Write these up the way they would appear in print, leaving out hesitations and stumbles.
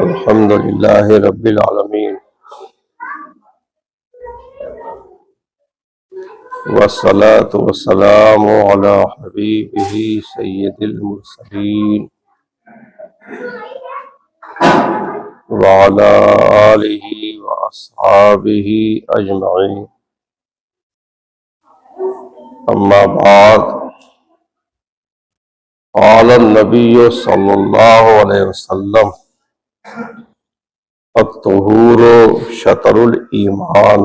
الحمد للہ رب العالمین والصلاة والسلام علی حبیبہ سید المرسلین وعلی آلہ واصحابہ اجمعین، اما بعد، قال النبی صلی اللہ علیہ وسلم الطہور شطر الایمان،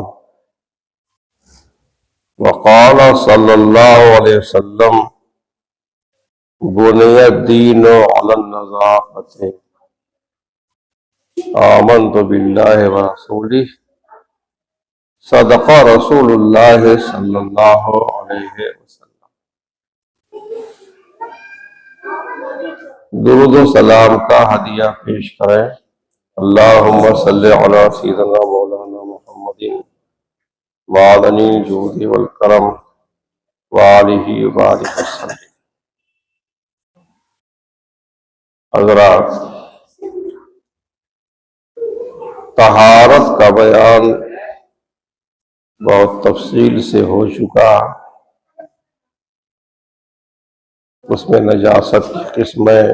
وقال صلی اللہ علیہ وسلم بنی الدین علی النظافۃ، آمنت باللہ ورسولہ، صدق رسول اللہ صلی اللہ علیہ وسلم۔ درود و سلام کا ہدیہ پیش کریں۔ اللہم صلی علی سیدنا مولانا محمد معدنی الجود والکرم وآلہ وبارک وسلم۔ حضرات، طہارت کا بیان بہت تفصیل سے ہو چکا۔ اس میں نجاست کی قسمیں،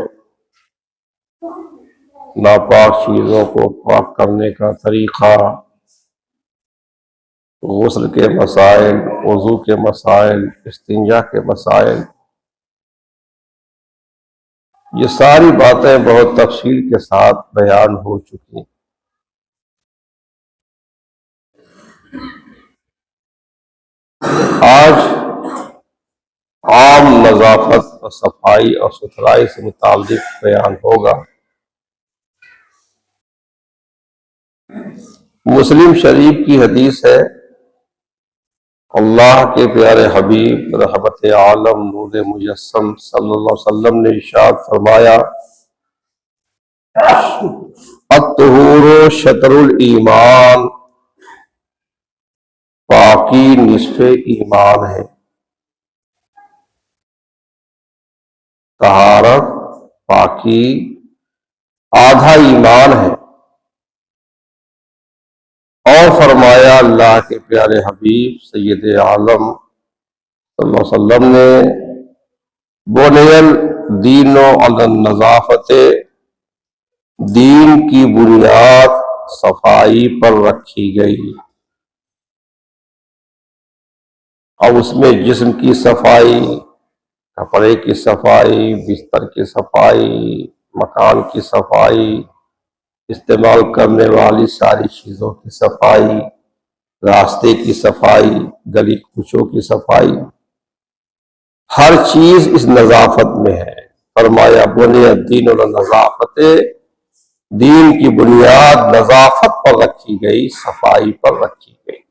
ناپاک چیزوں کو پاک کرنے کا طریقہ، غسل کے مسائل، وضو کے مسائل، استنجا کے مسائل، یہ ساری باتیں بہت تفصیل کے ساتھ بیان ہو چکی۔ آج عام نظافت اور صفائی اور ستھرائی سے متعلق بیان ہوگا۔ مسلم شریف کی حدیث ہے، اللہ کے پیارے حبیب رحمت عالم نور مجسم صلی اللہ علیہ وسلم نے ارشاد فرمایا، الطہور شطر الایمان، پاکی نصف ایمان ہے۔ طہارت، پاکی آدھا ایمان ہے۔ اور فرمایا اللہ کے پیارے حبیب سید عالم صلی اللہ علیہ وسلم نے، بنی الدین علی النظافۃ، دین کی بنیاد صفائی پر رکھی گئی۔ اب اس میں جسم کی صفائی، کپڑے کی صفائی، بستر کی صفائی، مکان کی صفائی، استعمال کرنے والی ساری چیزوں کی صفائی، راستے کی صفائی، گلی کوچوں کی صفائی، ہر چیز اس نظافت میں ہے۔ فرمایا بنی الدین علی النظافۃ، دین کی بنیاد نظافت پر رکھی گئی، صفائی پر رکھی گئی۔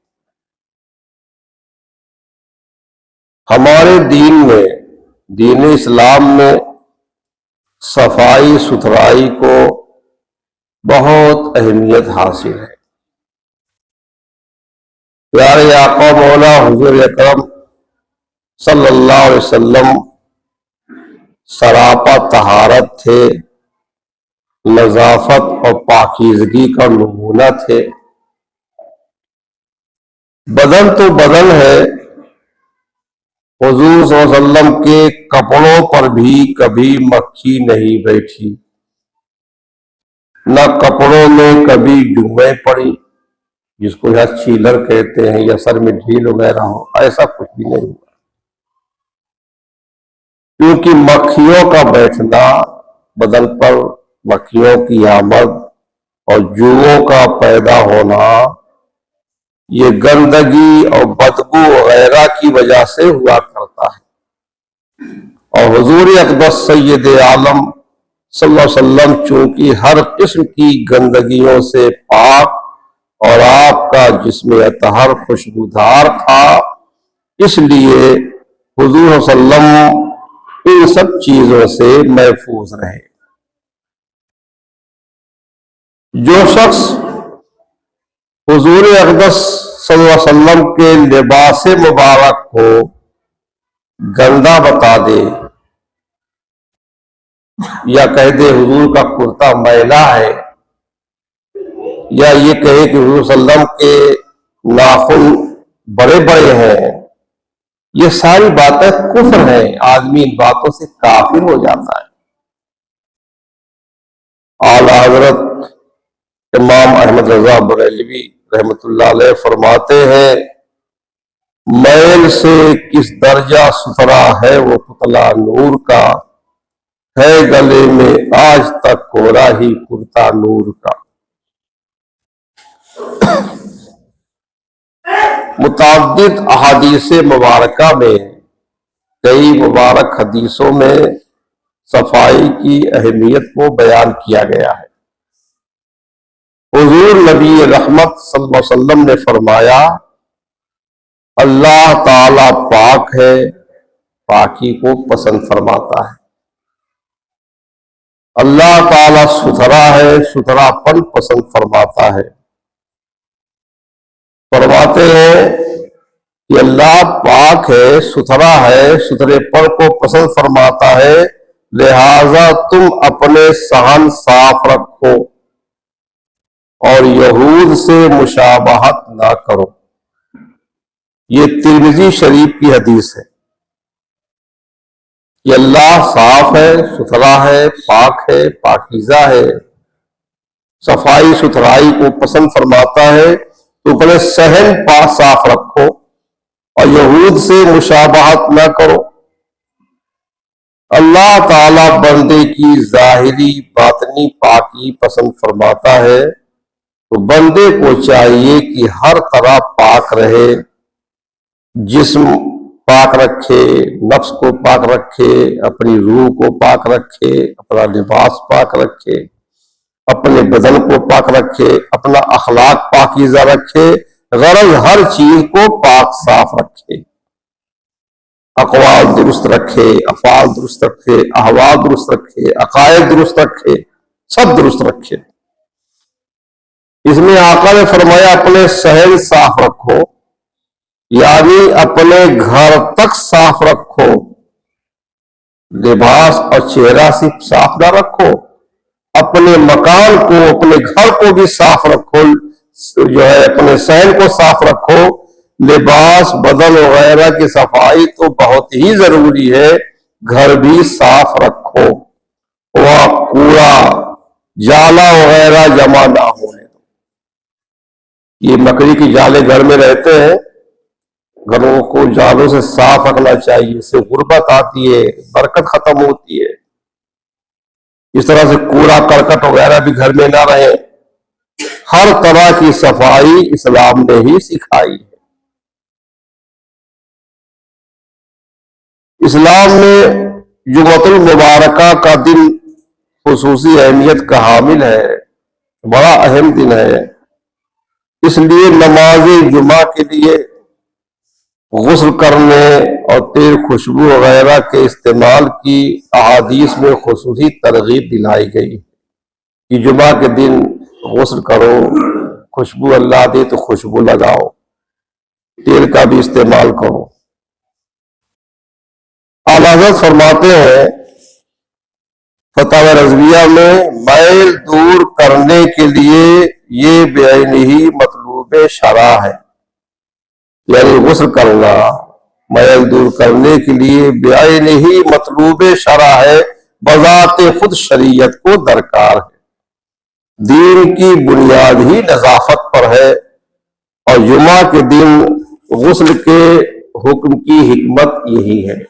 ہمارے دین میں، دین اسلام میں صفائی ستھرائی کو بہت اہمیت حاصل ہے۔ پیارے آقا مولا حضور اکرم صلی اللہ علیہ وسلم سراپا طہارت تھے، نظافت اور پاکیزگی کا نمونہ تھے۔ بدن تو بدن ہے، حضور صلی اللہ علیہ وسلم کے کپڑوں پر بھی کبھی مکھی نہیں بیٹھی، نہ کپڑوں میں کبھی جوئیں پڑی، جس کو یہاں چیلر کہتے ہیں، یا سر میں ڈھیل وغیرہ ہو، ایسا کچھ بھی نہیں ہوا۔ کیونکہ مکھیوں کا بیٹھنا بدن پر، مکھیوں کی آمد اور جوؤں کا پیدا ہونا، یہ گندگی اور بدبو وغیرہ کی وجہ سے ہوا کرتا ہے۔ اور حضور اقدس سید عالم صلی اللہ علیہ وسلم چونکہ ہر قسم کی گندگیوں سے پاک اور آپ کا جسم اطہر خوشبودار تھا، اس لیے حضور صلی اللہ علیہ وسلم ان سب چیزوں سے محفوظ رہے۔ جو شخص حضور اقدس صلی اللہ علیہ وسلم کے لباس مبارک کو گندا بتا دے، یا کہہ دے حضور کا کرتا میلا ہے، یا یہ کہے کہ حضور صلی اللہ علیہ وسلم کے ناخن بڑے بڑے ہیں، یہ ساری باتیں کفر ہیں، آدمی ان باتوں سے کافر ہو جاتا ہے۔ اعلیٰ حضرت امام احمد رضا بریلوی رحمۃ اللہ علیہ فرماتے ہیں، میل سے کس درجہ ستھرا ہے وہ پتلا نور کا، ہے گلے میں آج تک کوڑا ہی کرتا نور کا۔ متعدد احادیث مبارکہ میں کئی مبارک حدیثوں میں صفائی کی اہمیت کو بیان کیا گیا ہے۔ حضور نبی رحمت صلی اللہ علیہ وسلم نے فرمایا، اللہ تعالی پاک ہے، پاکی کو پسند فرماتا ہے۔ اللہ تعالی ستھرا ہے، ستھرا پن پسند فرماتا ہے۔ فرماتے ہیں کہ اللہ پاک ہے، ستھرا ہے، ستھرے پن کو پسند فرماتا ہے، لہذا تم اپنے صحن صاف رکھو اور یہود سے مشابہت نہ کرو۔ یہ ترمذی شریف کی حدیث ہے کہ اللہ صاف ہے، ستھرا ہے، پاک ہے، پاکیزہ ہے، صفائی ستھرائی کو پسند فرماتا ہے، تو اپنے صحن صاف رکھو اور یہود سے مشابہت نہ کرو۔ اللہ تعالی بندے کی ظاہری باطنی پاکی پسند فرماتا ہے، تو بندے کو چاہیے کہ ہر طرح پاک رہے، جسم پاک رکھے، نفس کو پاک رکھے، اپنی روح کو پاک رکھے، اپنا لباس پاک رکھے، اپنے بدن کو پاک رکھے، اپنا اخلاق پاکیزہ رکھے، غرض ہر چیز کو پاک صاف رکھے، اقوال درست رکھے، افعال درست رکھے، احوال درست رکھے، عقائد درست رکھے، سب درست رکھے۔ اس میں آقا نے فرمایا اپنے صحن صاف رکھو، یعنی اپنے گھر تک صاف رکھو، لباس اور چہرہ صرف صاف نہ رکھو، اپنے مکان کو، اپنے گھر کو بھی صاف رکھو، جو ہے اپنے صحن کو صاف رکھو۔ لباس، بدن وغیرہ کی صفائی تو بہت ہی ضروری ہے، گھر بھی صاف رکھو، وہاں کوڑا جالا وغیرہ جمع نہ ہونے دو۔ یہ مکڑی کی جالے گھر میں رہتے ہیں، گھروں کو جالوں سے صاف رکھنا چاہیے، اس سے غربت آتی ہے، برکت ختم ہوتی ہے۔ اس طرح سے کوڑا کرکٹ وغیرہ بھی گھر میں نہ رہے۔ ہر طرح کی صفائی اسلام نے ہی سکھائی ہے۔ اسلام میں جمعۃ المبارکہ کا دن خصوصی اہمیت کا حامل ہے، بڑا اہم دن ہے، اس لیے نماز جمعہ کے لیے غسل کرنے اور تیل خوشبو وغیرہ کے استعمال کی احادیث میں خصوصی ترغیب دلائی گئی کہ جمعہ کے دن غسل کرو، خوشبو اللہ دے تو خوشبو لگاؤ، تیل کا بھی استعمال کرو۔ اعلیٰ حضرت فرماتے ہیں فتاوی رضویہ میں، میل دور کرنے کے لیے یہ بعینہ مطلوب شرع ہے، یعنی غسل کرنا میل دور کرنے کے لیے بعینہ مطلوب شرع ہے، بذات خود شریعت کو درکار ہے۔ دین کی بنیاد ہی نظافت پر ہے، اور جمعہ کے دن غسل کے حکم کی حکمت یہی ہے۔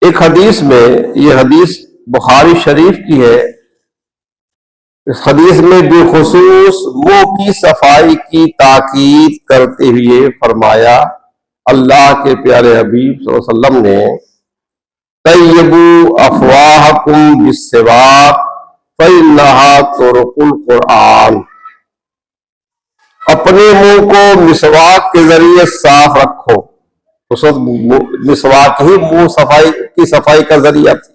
ایک حدیث میں، یہ حدیث بخاری شریف کی ہے، اس حدیث میں بالخصوص منہ کی صفائی کی تاکید کرتے ہوئے فرمایا، اللہ کے پیارے حبیب صلی اللہ علیہ وسلم نے طیبوا افواہکم بالسواک فإنہا طرق القرآن، اپنے منہ کو مسواک کے ذریعے صاف رکھو۔ اس وقت مسواک ہی منہ صفائی کی صفائی کا ذریعہ تھی،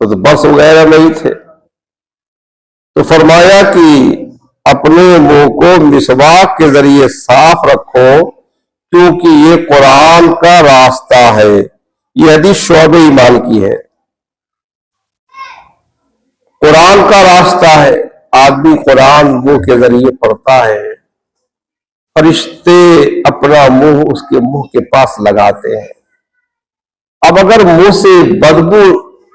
تو برس وغیرہ نہیں تھے، تو فرمایا کہ اپنے منہ کو مسواک کے ذریعے صاف رکھو، کیونکہ یہ قرآن کا راستہ ہے۔ یہ حدیث شعب ایمان کی ہے، قرآن کا راستہ ہے۔ آدمی قرآن منہ کے ذریعے پڑھتا ہے، فرشتے اپنا منہ اس کے منہ کے پاس لگاتے ہیں۔ اب اگر منہ سے بدبو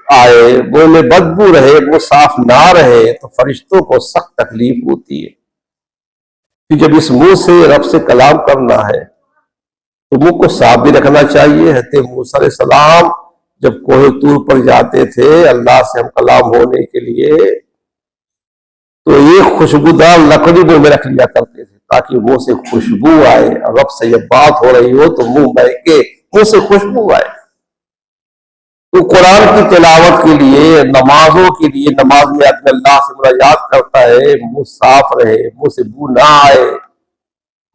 آئے، منہ میں بدبو رہے، منہ صاف نہ رہے، تو فرشتوں کو سخت تکلیف ہوتی ہے کہ جب اس منہ سے رب سے کلام کرنا ہے تو منہ کو صاف بھی رکھنا چاہیے۔ حضرت موسیٰ علیہ السلام جب کوہ طور پر جاتے تھے اللہ سے ہم کلام ہونے کے لیے، تو یہ خوشبودار لکڑی منہ میں رکھ لیا کرتے تھے تاکہ منہ سے خوشبو آئے، اور رب سے جب بات ہو رہی ہو تو منہ مہکے، منہ سے خوشبو آئے۔ تو قرآن کی تلاوت کے لیے، نمازوں کے لیے، نماز میں آدمی اللہ سے مناجات کرتا ہے، منہ صاف رہے، منہ سے بو نہ آئے۔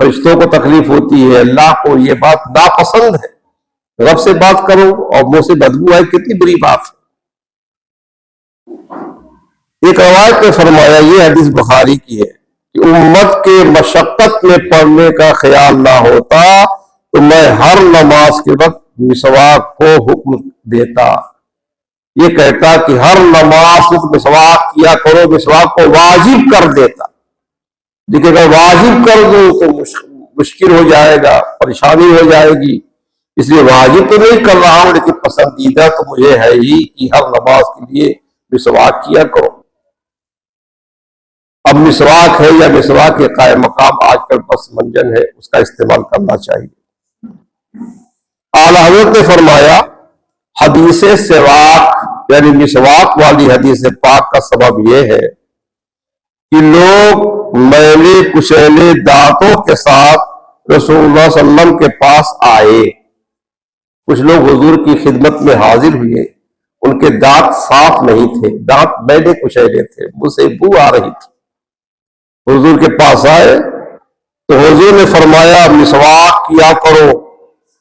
فرشتوں کو تکلیف ہوتی ہے، اللہ کو یہ بات ناپسند ہے۔ رب سے بات کرو اور منہ سے بدبو آئے، کتنی بری بات ہے۔ ایک روایت میں فرمایا، یہ حدیث بخاری کی ہے، کہ امت کے مشقت میں پڑھنے کا خیال نہ ہوتا تو میں ہر نماز کے وقت مسواک کو حکم دیتا، یہ کہتا کہ ہر نماز وقت مسواک کیا کرو، مسواک کو واجب کر دیتا۔ لیکن اگر واجب کر دو تو مشکل ہو جائے گا، پریشانی ہو جائے گی، اس لیے واجب تو نہیں کر رہا ہوں، لیکن پسندیدہ تو مجھے ہے ہی کہ ہر نماز کے لیے مسواک کیا کرو۔ اب مسواک ہے یا مسواک کے قائم مقام آج کل بس منجن ہے، اس کا استعمال کرنا چاہیے۔ اعلیٰ حضرت نے فرمایا، حدیث سواک یعنی مسواک والی حدیث پاک کا سبب یہ ہے کہ لوگ میلے کچیلے دانتوں کے ساتھ رسول اللہ صلی اللہ علیہ وسلم کے پاس آئے۔ کچھ لوگ حضور کی خدمت میں حاضر ہوئے، ان کے دانت صاف نہیں تھے، دانت میلے کچیلے تھے، منہ سے بو آ رہی تھی۔ حضور کے پاس آئے تو حضور نے فرمایا، مسواک کیا کرو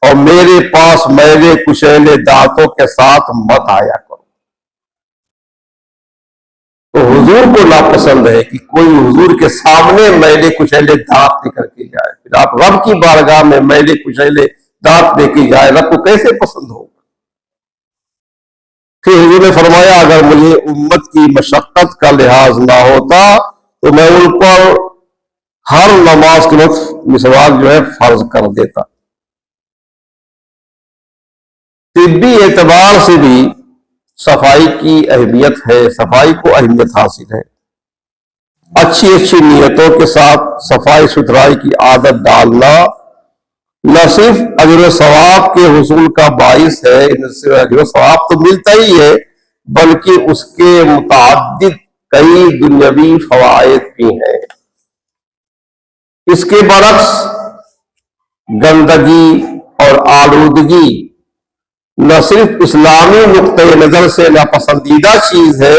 اور میرے پاس میلے کچیلے دانتوں کے ساتھ مت آیا کرو۔ تو حضور کو ناپسند ہے کہ کوئی حضور کے سامنے میلے کچیلے دانت لے کر کے جائے، پھر آپ رب کی بارگاہ میں میلے کچیلے دانت لے کے جائے، رب کو کیسے پسند ہوگا؟ پھر حضور نے فرمایا، اگر مجھے امت کی مشقت کا لحاظ نہ ہوتا تو میں ان پر ہر نماز کے وقت مسواک جو ہے فرض کر دیتا۔ طبی اعتبار سے بھی صفائی کی اہمیت ہے، صفائی کو اہمیت حاصل ہے۔ اچھی اچھی نیتوں کے ساتھ صفائی ستھرائی کی عادت ڈالنا نہ صرف اجر و ثواب کے حصول کا باعث ہے، اجر و ثواب تو ملتا ہی ہے، بلکہ اس کے متعدد کئی دنیاوی فوائد بھی ہیں۔ اس کے برعکس گندگی اور آلودگی نہ صرف اسلامی نقطۂ نظر سے ناپسندیدہ چیز ہے،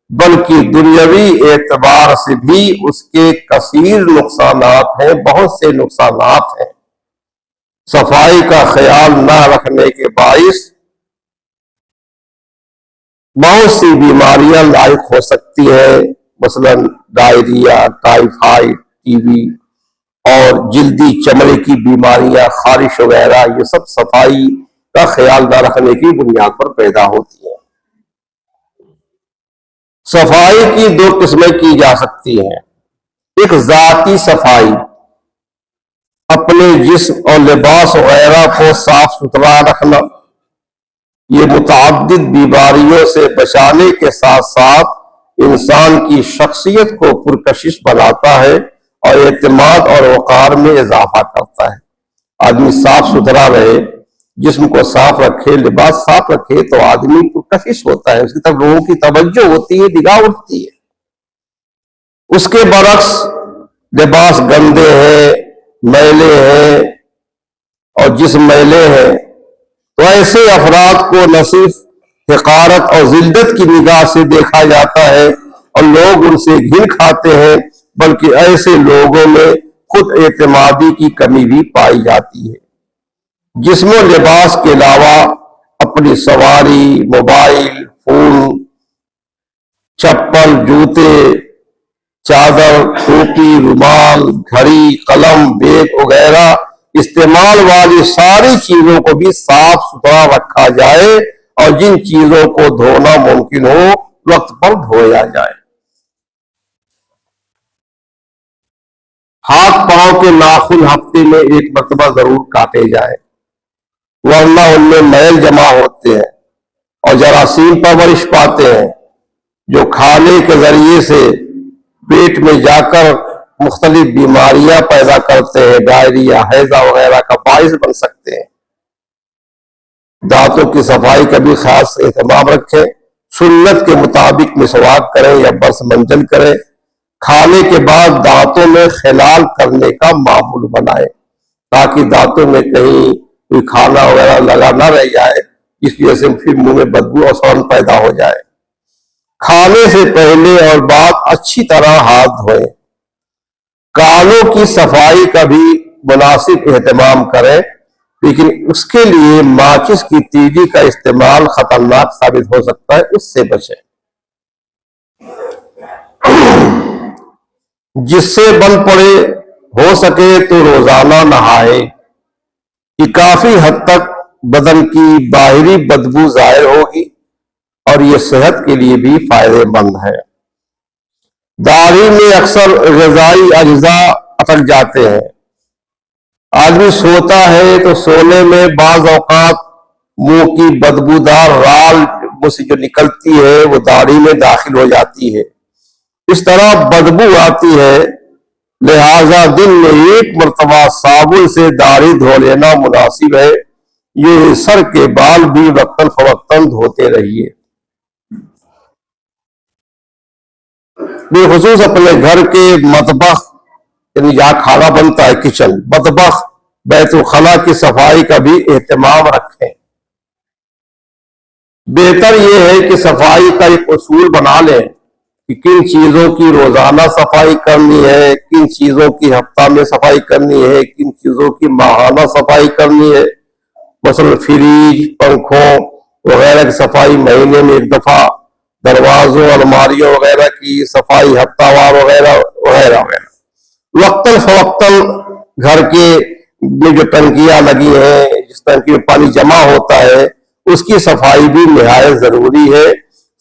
بلکہ دنیاوی اعتبار سے بھی اس کے کثیر نقصانات ہیں، بہت سے نقصانات ہیں۔ صفائی کا خیال نہ رکھنے کے باعث بہت سی بیماریاں لاحق ہو سکتی ہیں، مثلا ڈائریا، ٹائیفائڈ، ٹی بی اور جلدی چمڑے کی بیماریاں، خارش وغیرہ، یہ سب صفائی کا خیال نہ رکھنے کی بنیاد پر پیدا ہوتی ہیں۔ صفائی کی دو قسمیں کی جا سکتی ہیں، ایک ذاتی صفائی، اپنے جسم اور لباس وغیرہ کو صاف ستھرا رکھنا، یہ متعدد بیماریوں سے بچانے کے ساتھ ساتھ انسان کی شخصیت کو پرکشش بناتا ہے اور اعتماد اور وقار میں اضافہ کرتا ہے۔ آدمی صاف ستھرا رہے، جسم کو صاف رکھے، لباس صاف رکھے تو آدمی پرکشش ہوتا ہے، اس کی طرف لوگوں کی توجہ ہوتی ہے، نگاہ اٹھتی ہے۔ اس کے برعکس لباس گندے ہیں، میلے ہیں اور جسم میلے ہیں تو ایسے افراد کو نہ صرف حقارت اور ذلت کی نگاہ سے دیکھا جاتا ہے اور لوگ ان سے گھن کھاتے ہیں، بلکہ ایسے لوگوں میں خود اعتمادی کی کمی بھی پائی جاتی ہے۔ جسم و لباس کے علاوہ اپنی سواری، موبائل فون، چپل، جوتے، چادر، ٹوپی، رومال، گھڑی، قلم، بیگ وغیرہ استعمال والی ساری چیزوں کو بھی صاف ستھرا رکھا جائے اور جن چیزوں کو دھونا ممکن ہو وقت پر دھویا جائے۔ ہاتھ پاؤں کے ناخن ہفتے میں ایک مرتبہ ضرور کاٹے جائیں، ورنہ ان میں میل جمع ہوتے ہیں اور جراثیم پرورش پاتے ہیں جو کھانے کے ذریعے سے پیٹ میں جا کر مختلف بیماریاں پیدا کرتے ہیں، ڈائریا، ہیضہ وغیرہ کا باعث بن سکتے ہیں۔ دانتوں کی صفائی کا بھی خاص اہتمام رکھیں، سنت کے مطابق مسواک کریں یا برس منجن کریں۔ کھانے کے بعد دانتوں میں خلال کرنے کا معمول بنائیں تاکہ دانتوں میں کہیں کوئی کھانا وغیرہ لگا نہ رہ جائے، اس وجہ سے پھر منہ میں بدبو اور سڑن پیدا ہو جائے۔ کھانے سے پہلے اور بعد اچھی طرح ہاتھ دھوئیں۔ کانوں کی صفائی کا بھی مناسب اہتمام کریں، لیکن اس کے لیے ماچس کی تیلی کا استعمال خطرناک ثابت ہو سکتا ہے، اس سے بچیں۔ جس سے بن پڑے ہو سکے تو روزانہ نہائے، یہ کافی حد تک بدن کی باہری بدبو ظاہر ہوگی اور یہ صحت کے لیے بھی فائدہ مند ہے۔ داڑھی میں اکثر غذائی اجزاء اٹک جاتے ہیں۔ آدمی سوتا ہے تو سونے میں بعض اوقات منہ کی بدبودار رال منہ سے جو نکلتی ہے وہ داڑھی میں داخل ہو جاتی ہے، اس طرح بدبو آتی ہے، لہذا دن میں ایک مرتبہ صابن سے داڑھی دھو لینا مناسب ہے۔ یہ سر کے بال بھی وقتاً فوقتاً دھوتے رہیے۔ بالخصوص اپنے گھر کے مطبخ، یعنی جہاں کھانا بنتا ہے، کچن، مطبخ، بیت الخلاء کی صفائی کا بھی اہتمام رکھیں۔ بہتر یہ ہے کہ صفائی کا ایک اصول بنا لیں کہ کن چیزوں کی روزانہ صفائی کرنی ہے، کن چیزوں کی ہفتہ میں صفائی کرنی ہے، کن چیزوں کی ماہانہ صفائی کرنی ہے۔ مثلا فریج، پنکھوں وغیرہ کی صفائی مہینے میں ایک دفعہ، دروازوں، الماریوں وغیرہ کی صفائی ہفتہ وار وغیرہ وغیرہ وغیرہ۔ وقتاً فوقتاً گھر کے میں جو ٹنکیاں لگی ہیں، جس ٹنکی میں پانی جمع ہوتا ہے، اس کی صفائی بھی نہایت ضروری ہے۔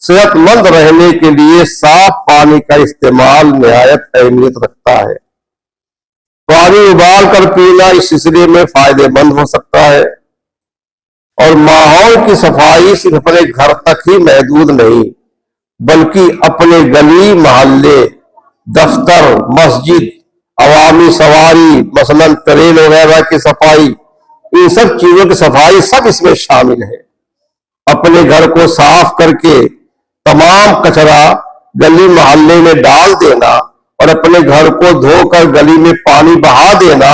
صحت مند رہنے کے لیے صاف پانی کا استعمال نہایت اہمیت رکھتا ہے۔ پانی ابال کر پینا اس سلسلے میں فائدہ مند ہو سکتا ہے۔ اور ماحول کی صفائی صرف اپنے گھر تک ہی محدود نہیں، بلکہ اپنے گلی محلے، دفتر، مسجد، عوامی سواری، مثلا ٹرین وغیرہ کی صفائی، ان سب چیزوں کی صفائی سب اس میں شامل ہے۔ اپنے گھر کو صاف کر کے تمام کچرا گلی محلے میں ڈال دینا اور اپنے گھر کو دھو کر گلی میں پانی بہا دینا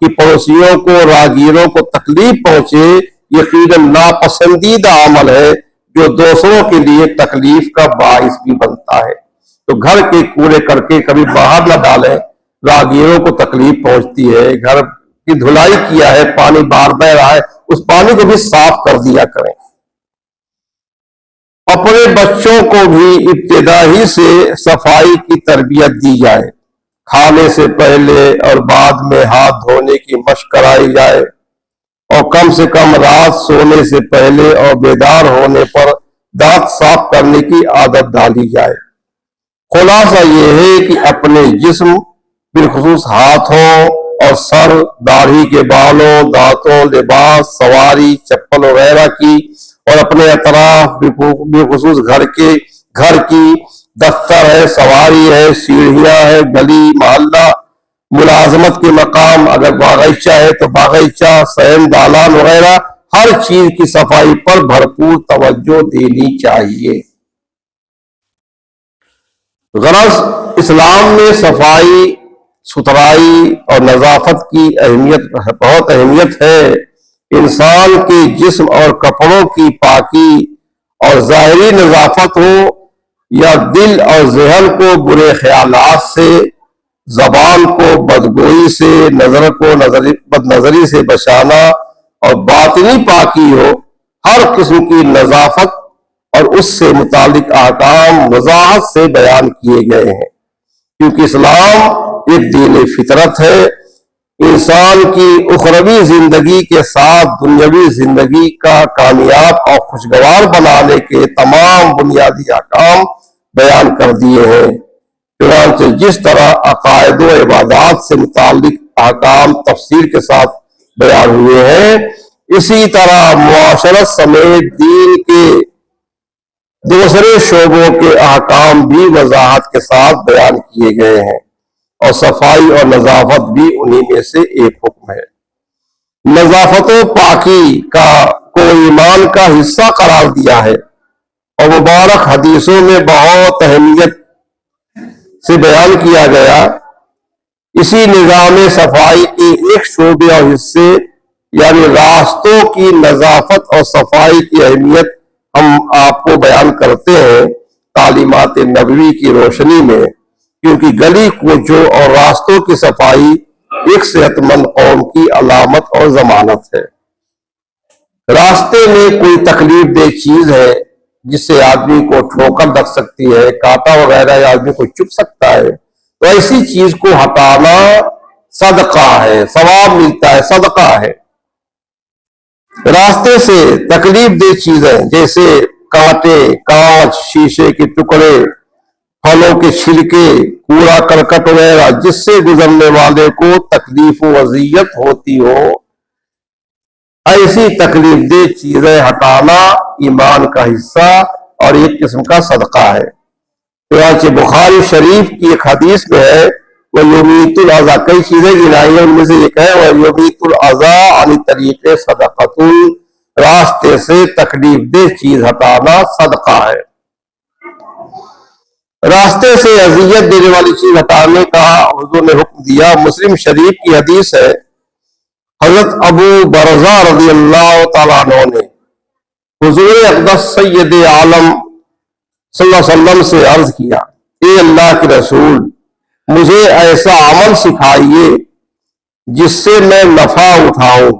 کہ پڑوسیوں کو، راہگیروں کو تکلیف پہنچے، یقیناً ناپسندیدہ عمل ہے جو دوسروں کے لیے تکلیف کا باعث بھی بنتا ہے۔ تو گھر کے کوڑے کرکے کبھی باہر نہ ڈالیں، راہگیروں کو تکلیف پہنچتی ہے۔ گھر کی دھلائی کیا ہے، پانی باہر بہ رہا ہے، اس پانی کو بھی صاف کر دیا کریں۔ اپنے بچوں کو بھی ابتدائی سے صفائی کی تربیت دی جائے۔ کھانے سے پہلے اور بعد میں ہاتھ دھونے کی مشق کرائی جائے اور کم سے کم رات سونے سے پہلے اور بیدار ہونے پر دانت صاف کرنے کی عادت ڈالی جائے۔ خلاصہ یہ ہے کہ اپنے جسم، بالخصوص ہاتھوں اور سر، داڑھی کے بالوں، دانتوں، لباس، سواری، چپل وغیرہ کی، اور اپنے اطراف، بالخصوص گھر کی، دفتر ہے، سواری ہے، سیڑھیاں ہے، گلی محلہ، ملازمت کے مقام، اگر باغیچہ ہے تو باغیچہ، صحن، دالان وغیرہ، ہر چیز کی صفائی پر بھرپور توجہ دینی چاہیے۔ غرض اسلام میں صفائی ستھرائی اور نظافت کی بہت اہمیت ہے۔ انسان کے جسم اور کپڑوں کی پاکی اور ظاہری نظافت ہو یا دل اور ذہن کو برے خیالات سے، زبان کو بدگوئی سے، نظر کو بد نظری سے بچانا اور باطنی پاکی ہو، ہر قسم کی نظافت اور اس سے متعلق احکام وضاحت سے بیان کیے گئے ہیں، کیونکہ اسلام ایک دین فطرت ہے۔ انسان کی اخروی زندگی کے ساتھ دنیاوی زندگی کا کامیاب اور خوشگوار بنانے کے تمام بنیادی احکام بیان کر دیے ہیں۔ چنانچہ جس طرح عقائد و عبادات سے متعلق احکام تفصیل کے ساتھ بیان ہوئے ہیں، اسی طرح معاشرت سمیت دین کے دوسرے شعبوں کے احکام بھی وضاحت کے ساتھ بیان کیے گئے ہیں، اور صفائی اور نظافت بھی انہی میں سے ایک حکم ہے۔ نظافت و پاکی کو ایمان کا حصہ قرار دیا ہے، اور مبارک حدیثوں میں بہت اہمیت سے بیان کیا گیا۔ اسی نظام صفائی کے ایک شعبے اور حصے یعنی راستوں کی نظافت اور صفائی کی اہمیت ہم آپ کو بیان کرتے ہیں تعلیمات نبوی کی روشنی میں، کیونکہ گلی کوچوں اور راستوں کی صفائی ایک صحت مند قوم کی علامت اور ضمانت ہے۔ راستے میں کوئی تکلیف دہ چیز ہے جس سے آدمی کو ٹھوکر لگ سکتی ہے، کانٹا وغیرہ یا آدمی کو چبھ سکتا ہے، تو ایسی چیز کو ہٹانا صدقہ ہے، ثواب ملتا ہے، صدقہ ہے۔ راستے سے تکلیف دہ چیزیں جیسے کانٹے، کانچ، شیشے کے ٹکڑے، پھلوں کے چھلکے، کوڑا کرکٹ وغیرہ جس سے گزرنے والے کو تکلیف و اذیت ہوتی ہو، ایسی تکلیف دہ چیزیں ہٹانا ایمان کا حصہ اور ایک قسم کا صدقہ ہے۔ چنانچہ بخاری شریف کی ایک حدیث میں ہے وَيُمِيتُ الْأَذَىٰ، کئی چیزیں گنائی ہیں، ان میں سے ایک ہے وَيُمِيتُ الْأَذَىٰ عَنِ الطَّرِيقِ صَدَقَةٌ، راستے سے تکلیف دہ چیز ہٹانا صدقہ ہے۔ راستے سے اذیت دینے والی چیز ہٹانے کا حضور نے حکم دیا۔ مسلم شریف کی حدیث ہے، حضرت ابو برزہ رضی اللہ تعالیٰ عنہ نے حضور اقدس سید عالم صلی اللہ علیہ وسلم سے عرض کیا، اے اللہ کے رسول، مجھے ایسا عمل سکھائیے جس سے میں نفع اٹھاؤں،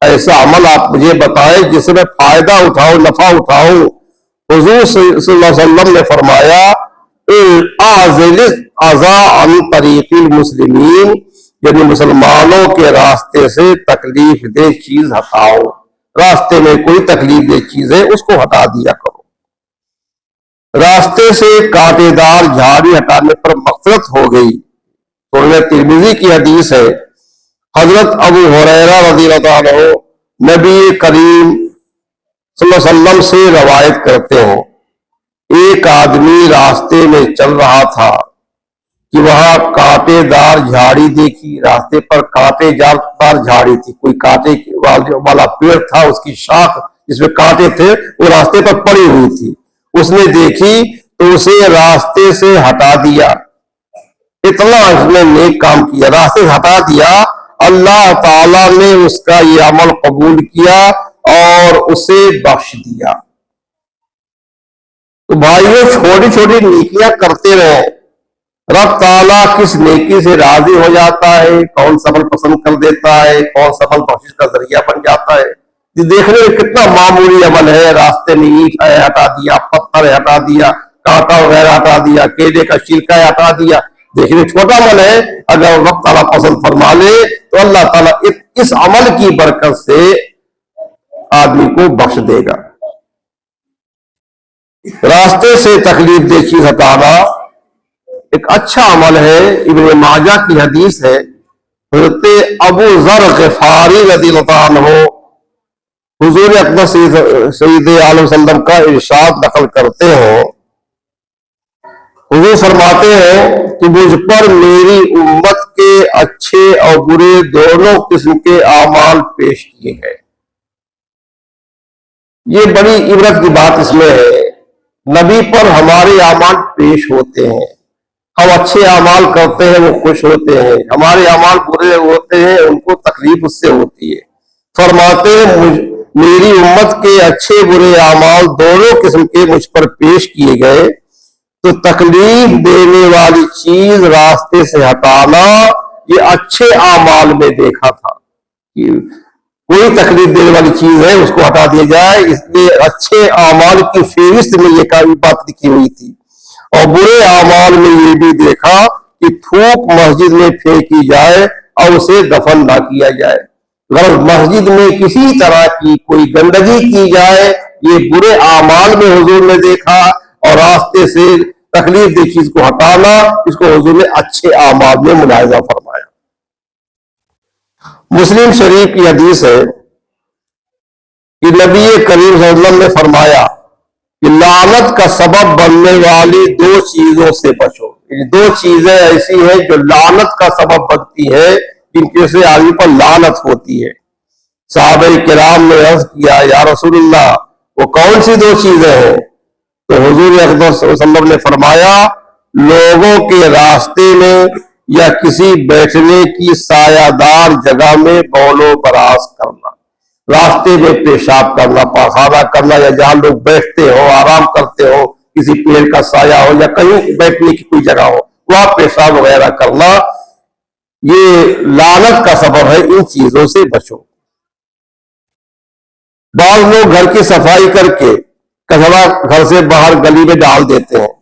ایسا عمل آپ مجھے بتائیں جس سے میں فائدہ اٹھاؤں، نفع اٹھاؤں۔ حضور صلی اللہ علیہ وسلم نے فرمایا اعزل الاذى عن طریق المسلمین، یعنی مسلمانوں کے راستے سے تکلیف دہ چیز ہٹاؤ، راستے میں کوئی تکلیف دہ چیز ہے اس کو ہٹا دیا کرو۔ راستے سے کانٹے دار جھاڑی ہٹانے پر مغفرت ہو گئی۔ سنن ترمذی کی حدیث ہے، حضرت ابو ہریرہ رضی اللہ عنہ نبی کریم صلی اللہ علیہ وسلم سے روایت کرتے ہیں، ایک آدمی راستے میں چل رہا تھا کہ وہاں کانٹے دار جھاڑی دیکھی، راستے پر کانٹے دار جھاڑی تھی، کوئی کانٹے والا پیڑ تھا، اس کی شاخ جس میں کانٹے تھے وہ راستے پر پڑی ہوئی تھی، اس نے دیکھی تو اسے راستے سے ہٹا دیا۔ اتنا اس نے نیک کام کیا، راستے سے ہٹا دیا، اللہ تعالیٰ نے اس کا یہ عمل قبول کیا اور اسے بخش دیا۔ تو بھائیو، چھوٹی چھوٹی نیکیاں کرتے رہے، رب تعالیٰ کس نیکی سے راضی ہو جاتا ہے، کون سا عمل پسند کر دیتا ہے، کون سا عمل بخشش کا ذریعہ بن جاتا ہے۔ یہ دیکھنے میں کتنا معمولی عمل ہے، راستے میں اینٹ ہے ہٹا دیا، پتھر ہے ہٹا دیا، کانٹا وغیرہ ہٹا دیا، کیلے کا چھلکا ہے ہٹا دیا، دیکھنے میں چھوٹا عمل ہے، اگر رب تعالیٰ پسند فرما لے تو اللہ تعالیٰ اس عمل کی برکت سے آدمی کو بخش دے گا۔ راستے سے تکلیف دہ چیز ہٹانا ایک اچھا عمل ہے۔ ابن ماجہ کی حدیث ہے، حضرت ابو ذر غفاری رضی اللہ عنہ حضور اقدس سید عالم صلی اللہ علیہ وسلم کا ارشاد نقل کرتے ہیں، حضور فرماتے ہیں کہ مجھ پر میری امت کے اچھے اور برے دونوں قسم کے اعمال پیش کیے گئے۔ یہ بڑی عبرت کی بات اس میں ہے، نبی پر ہمارے اعمال پیش ہوتے ہیں، ہم اچھے اعمال کرتے ہیں وہ خوش ہوتے ہیں، ہمارے اعمال برے ہوتے ہیں ان کو تکلیف اس سے ہوتی ہے۔ فرماتے ہیں میری امت کے اچھے برے اعمال دونوں قسم کے مجھ پر پیش کیے گئے، تو تکلیف دینے والی چیز راستے سے ہٹانا یہ اچھے اعمال میں دیکھا تھا کہ کوئی تکلیف دینے والی چیز ہے اس کو ہٹا دیا جائے، اس لیے اچھے اعمال کی فہرست میں یہ بات لکھی ہوئی تھی۔ اور برے اعمال میں یہ بھی دیکھا کہ تھوک مسجد میں پھینکی جائے اور اسے دفن نہ کیا جائے، اگر مسجد میں کسی طرح کی کوئی گندگی کی جائے یہ برے اعمال میں حضور نے دیکھا، اور راستے سے تکلیف دہ چیز کو ہٹانا، اس کو حضور نے اچھے اعمال میں ملاحظہ فرمایا۔ مسلم شریف کی حدیث ہے کہ نبی کریم صلی اللہ علیہ وسلم نے فرمایا کہ لعنت کا سبب بننے والی دو چیزوں سے بچو۔ دو چیزیں ایسی ہیں جو لعنت کا سبب بنتی ہے، جن کی سے آدمی پر لعنت ہوتی ہے۔ صحابہ کرام نے عرض کیا یا رسول اللہ وہ کون سی دو چیزیں ہیں؟ تو حضور اکرم صلی اللہ علیہ وسلم نے فرمایا لوگوں کے راستے میں یا کسی بیٹھنے کی سایہ دار جگہ میں بول و براز کرنا، راستے میں پیشاب کرنا، پاخانہ کرنا، یا جہاں لوگ بیٹھتے ہو آرام کرتے ہو، کسی پیڑ کا سایہ ہو یا کہیں بیٹھنے کی کوئی جگہ ہو، وہاں پیشاب وغیرہ کرنا، یہ لعنت کا سبب ہے۔ ان چیزوں سے بچو۔ بعض لوگ گھر کی صفائی کر کے کچرا گھر سے باہر گلی میں ڈال دیتے ہیں۔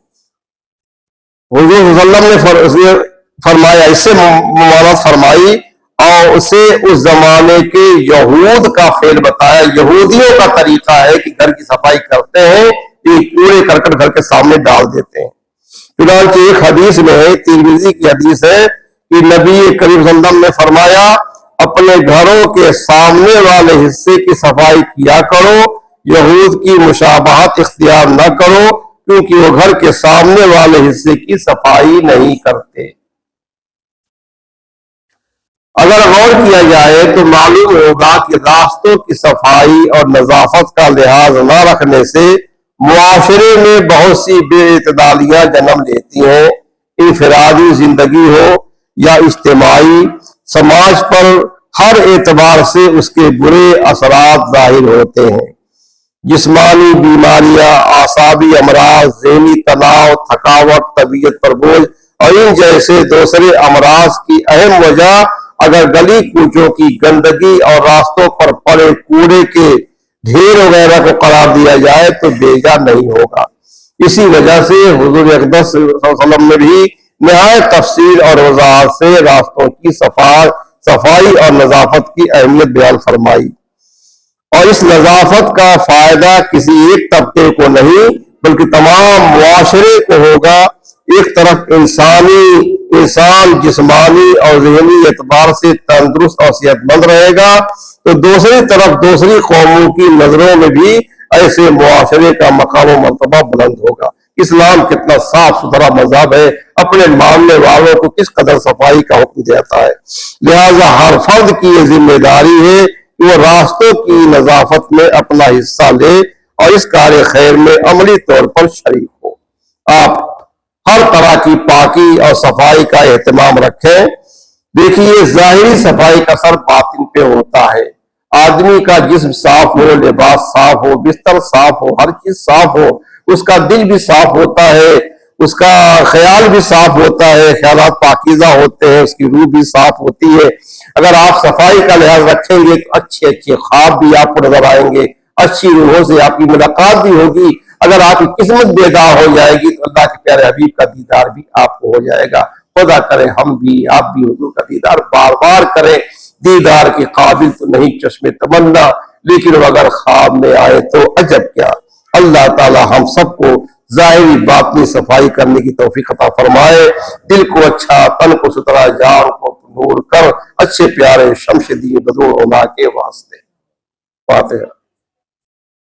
حضور صلی اللہ علیہ وسلم نے فرمایا، اس سے ممانعت فرمائی اور اسے اس زمانے کے یہود کا فعل بتایا۔ یہودیوں کا طریقہ ہے کہ گھر کی صفائی کرتے ہیں کہ کوڑے کرکٹ گھر کے سامنے ڈال دیتے ہیں۔ چنانچہ ایک حدیث میں ہے، ترمذی کی حدیث ہے کہ نبی کریم صلی اللہ علیہ وسلم نے فرمایا اپنے گھروں کے سامنے والے حصے کی صفائی کیا کرو، یہود کی مشابہت اختیار نہ کرو کیونکہ وہ گھر کے سامنے والے حصے کی صفائی نہیں کرتے۔ اگر غور کیا جائے تو معلوم ہوگا کہ راستوں کی صفائی اور نظافت کا لحاظ نہ رکھنے سے معاشرے میں بہت سی بے اعتدالیاں جنم لیتی ہیں۔ انفرادی زندگی ہو یا اجتماعی، سماج پر ہر اعتبار سے اس کے برے اثرات ظاہر ہوتے ہیں۔ جسمانی بیماریاں، اعصابی امراض، ذہنی تناؤ، تھکاوٹ، طبیعت پر بوجھ اور ان جیسے دوسرے امراض کی اہم وجہ اگر گلی کوچوں کی گندگی اور راستوں پر پڑے کوڑے کے ڈھیر وغیرہ کو قرار دیا جائے تو بیجا نہیں ہوگا۔ اسی وجہ سے حضور اقدس صلی اللہ علیہ وسلم نے بھی نہایت تفصیل اور وضاحت سے راستوں کی صفائی اور نظافت کی اہمیت بیان فرمائی، اور اس نظافت کا فائدہ کسی ایک طبقے کو نہیں بلکہ تمام معاشرے کو ہوگا۔ ایک طرف انسان جسمانی اور ذہنی اعتبار سے تندرست اور صحت مند رہے گا تو دوسری طرف دوسری قوموں کی نظروں میں بھی ایسے معاشرے کا مقام و مرتبہ بلند ہوگا۔ اسلام کتنا صاف ستھرا مذہب ہے، اپنے ماننے والوں کو کس قدر صفائی کا حکم دیتا ہے۔ لہذا ہر فرد کی یہ ذمہ داری ہے کہ وہ راستوں کی نظافت میں اپنا حصہ لے اور اس کار خیر میں عملی طور پر شریک ہو۔ آپ ہر طرح کی پاکی اور صفائی کا اہتمام رکھیں۔ دیکھیے ظاہری صفائی کا اثر باطن پہ ہوتا ہے۔ آدمی کا جسم صاف ہو، لباس صاف ہو، بستر صاف ہو، ہر چیز صاف ہو، اس کا دل بھی صاف ہوتا ہے، اس کا خیال بھی صاف ہوتا ہے، خیالات پاکیزہ ہوتے ہیں، اس کی روح بھی صاف ہوتی ہے۔ اگر آپ صفائی کا لحاظ رکھیں گے تو اچھے اچھے خواب بھی آپ کو نظر آئیں گے، اچھی روحوں سے آپ کی ملاقات بھی ہوگی۔ اگر آپ کی قسمت بیدار ہو جائے گی تو اللہ کے پیارے حبیب کا دیدار بھی آپ کو ہو جائے گا۔ خدا کرے ہم بھی آپ بھی حضور کا دیدار بار بار کریں۔ دیدار کے قابل تو نہیں چشم تمنا، لیکن اگر خواب میں آئے تو عجب کیا۔ اللہ تعالی ہم سب کو ظاہری باطنی صفائی کرنے کی توفیق عطا فرمائے۔ دل کو اچھا، تن کو ستھرا، جان کو نور کر اچھے پیارے شمشدی بدرو اولا کے واسطے۔ فاتحہ۔